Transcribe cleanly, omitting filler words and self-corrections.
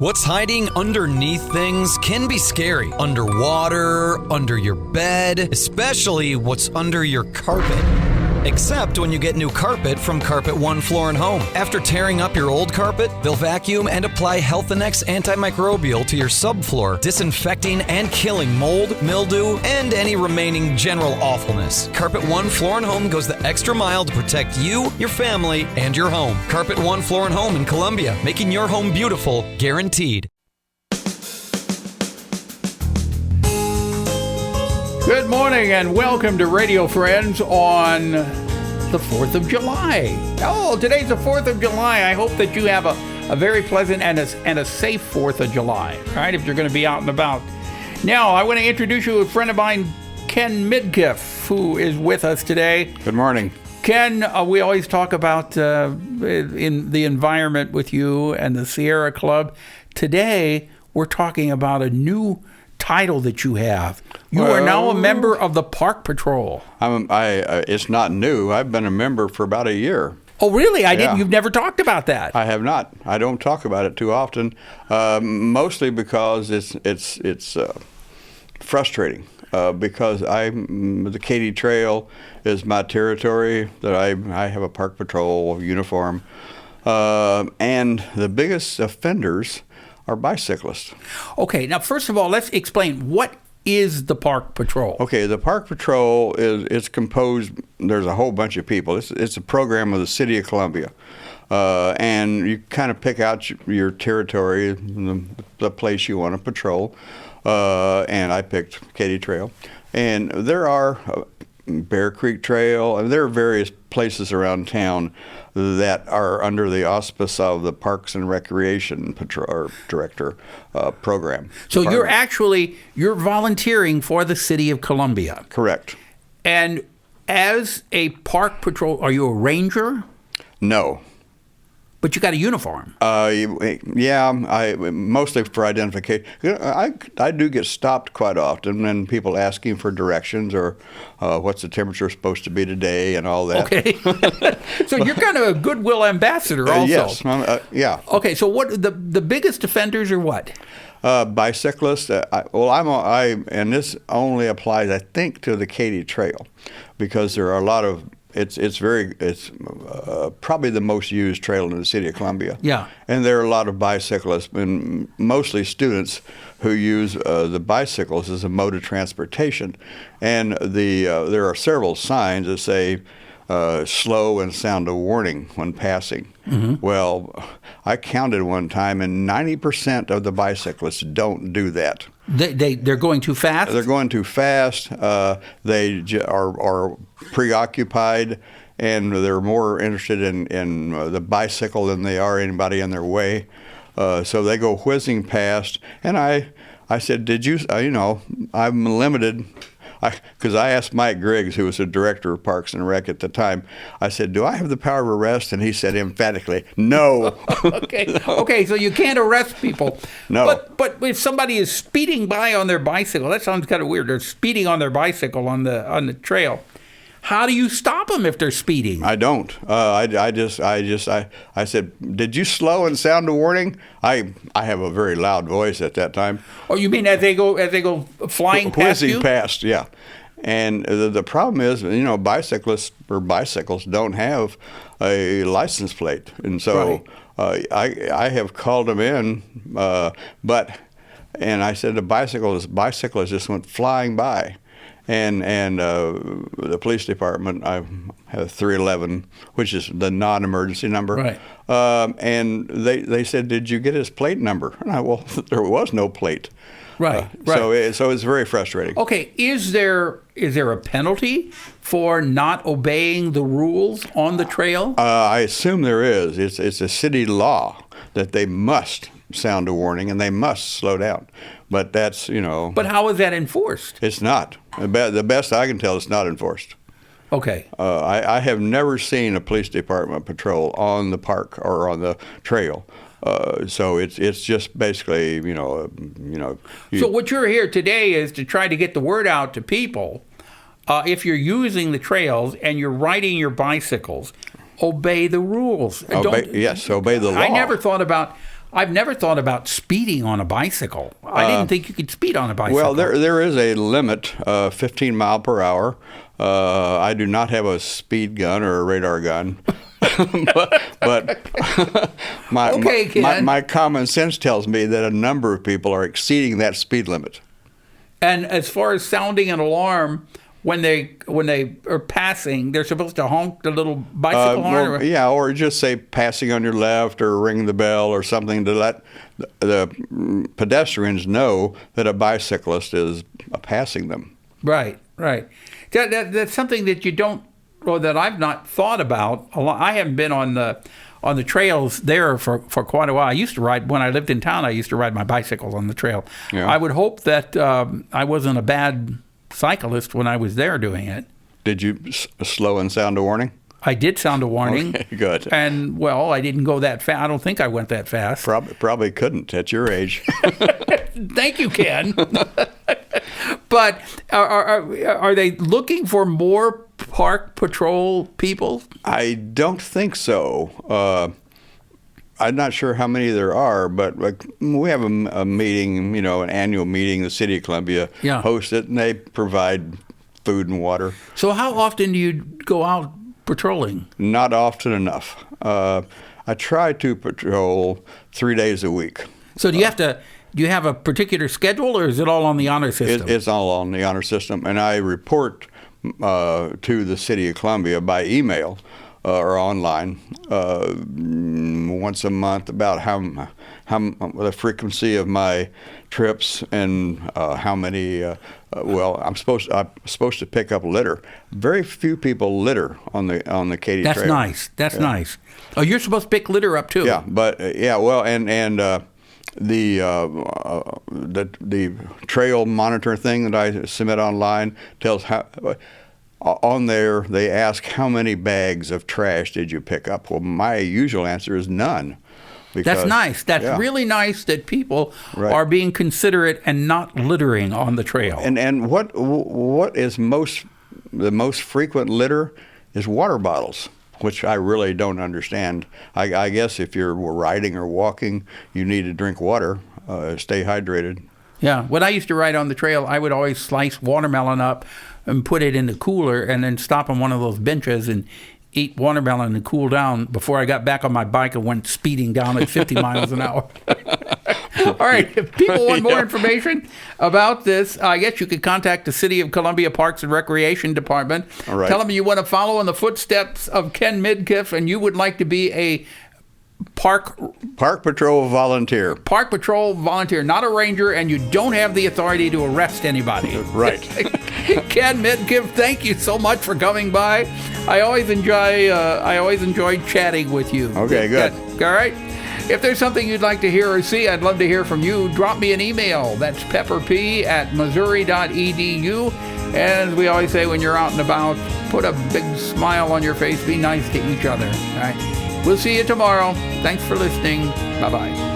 What's hiding underneath things can be scary. Underwater, under your bed, especially what's under your carpet. Except when you get new carpet from Carpet One Floor and Home. After tearing up your old carpet, they'll vacuum and apply Health Annex antimicrobial to your subfloor, disinfecting and killing mold, mildew, and any remaining general awfulness. Carpet One Floor and Home goes the extra mile to protect you, your family, and your home. Carpet One Floor and Home in Columbia, making your home beautiful, guaranteed. Good morning and welcome to Radio Friends on the 4th of July. Oh, today's the 4th of July. I hope that you have a very pleasant and a safe 4th of July, right, if you're going to be out and about. Now, I want to introduce you to a friend of mine, Ken Midkiff, who is with us today. Good morning. Ken, we always talk about in the environment with you and the Sierra Club. Today, we're talking about a new title that you have. You are now a member of the Park Patrol. It's not new. I've been a member for about a year. Oh, really? I didn't. You've never talked about that. I have not. I don't talk about it too often, mostly because it's frustrating. Because the Katy Trail is my territory. That I have a Park Patrol uniform, and the biggest offenders are bicyclists. Okay, now first of all, let's explain what is the Park Patrol. Okay, the Park Patrol it's composed. There's a whole bunch of people. It's a program of the City of Columbia, and you kind of pick out your territory, the place you want to patrol. And I picked Katy Trail, and there are Bear Creek Trail, and there are various places around town that are under the auspice of the Parks and Recreation Director program. So you're volunteering for the City of Columbia. Correct. And as a Park Patrol, are you a ranger? No. But you got a uniform. Yeah, mostly for identification. I do get stopped quite often, and people asking for directions or what's the temperature supposed to be today and all that. Okay, so you're kind of a goodwill ambassador, also. Yes, yeah. Okay, so what the biggest offenders are what? Bicyclists. And this only applies, I think, to the Katy Trail, because there are a lot of. It's probably the most used trail in the City of Columbia. Yeah. And there are a lot of bicyclists, and mostly students, who use the bicycles as a mode of transportation. And there are several signs that say slow and sound a warning when passing. Mm-hmm. Well, I counted one time, and 90% of the bicyclists don't do that. They're going too fast? They're going too fast. They are preoccupied, and they're more interested in the bicycle than they are anybody in their way. So they go whizzing past. And I said, did you, I'm limited. Because I asked Mike Griggs, who was the director of Parks and Rec at the time, I said, do I have the power of arrest? And he said emphatically, no. Okay, so you can't arrest people. No. But if somebody is speeding by on their bicycle, that sounds kind of weird. They're speeding on their bicycle on the trail. How do you stop them if they're speeding? I don't. I said, did you slow and sound a warning? I have a very loud voice at that time. Oh, you mean as they go flying past you? Whizzing past, yeah. And the problem is, bicyclists or bicycles don't have a license plate, and so right. I have called them in, and I said the bicyclist just went flying by. And the police department, I have 311, which is the non-emergency number. Right. And they said, did you get his plate number? And well, there was no plate. Right. So it's very frustrating. Okay. Is there a penalty for not obeying the rules on the trail? I assume there is. It's a city law that they must sound a warning and they must slow down. But that's, But how is that enforced? It's not. The best I can tell, it's not enforced. Okay. I have never seen a police department patrol on the park or on the trail. So it's just basically, So what you're here today is to try to get the word out to people. If you're using the trails and you're riding your bicycles, obey the rules. Obey the law. I never thought about I've never thought about speeding on a bicycle. I didn't think you could speed on a bicycle. Well, there is a limit, 15 mile per hour. I do not have a speed gun or a radar gun. but my common sense tells me that a number of people are exceeding that speed limit. And as far as sounding an alarm, when they are passing, they're supposed to honk the little bicycle horn? Or just say passing on your left or ring the bell or something to let the pedestrians know that a bicyclist is passing them. Right. That's something that you don't, or that I've not thought about a lot. I haven't been on the trails there for quite a while. I used to ride, when I lived in town, I used to ride my bicycles on the trail. Yeah. I would hope that I wasn't a bad cyclist when I was there doing it. Did you slow and sound a warning? I did sound a warning. Okay, good. And, well, I didn't go that fast. I don't think I went that fast. Probably couldn't at your age. Thank you, Ken. But are they looking for more park patrol people? I don't think so. I'm not sure how many there are, but we have a meeting, an annual meeting. The City of Columbia hosts it, and they provide food and water. So how often do you go out patrolling? Not often enough. I try to patrol 3 days a week. So do you have a particular schedule, or is it all on the honor system? It's all on the honor system, and I report to the City of Columbia by email or online once a month about how the frequency of my trips and how many. I'm supposed to pick up litter. Very few people litter on the Katy Trail. That's nice. That's nice. Oh, you're supposed to pick litter up too. Yeah, but the trail monitor thing that I submit online tells how. On there, they ask how many bags of trash did you pick up. Well, my usual answer is none. That's nice. That's really nice that people are being considerate and not littering on the trail. And what is the most frequent litter is water bottles, which I really don't understand. I guess if you're riding or walking, you need to drink water, stay hydrated. Yeah. When I used to ride on the trail, I would always slice watermelon up and put it in the cooler and then stop on one of those benches and eat watermelon and cool down before I got back on my bike and went speeding down at 50 miles an hour. All right. If people want more information about this, I guess you could contact the City of Columbia Parks and Recreation Department. All right. Tell them you want to follow in the footsteps of Ken Midkiff and you would like to be a Park Patrol volunteer. Park Patrol volunteer, not a ranger, and you don't have the authority to arrest anybody. Right. Ken Midkiff, thank you so much for coming by. I always enjoy chatting with you. Okay, good. All right. If there's something you'd like to hear or see, I'd love to hear from you. Drop me an email. That's pepperp@missouri.edu. And as we always say when you're out and about, put a big smile on your face. Be nice to each other. All right. We'll see you tomorrow. Thanks for listening. Bye-bye.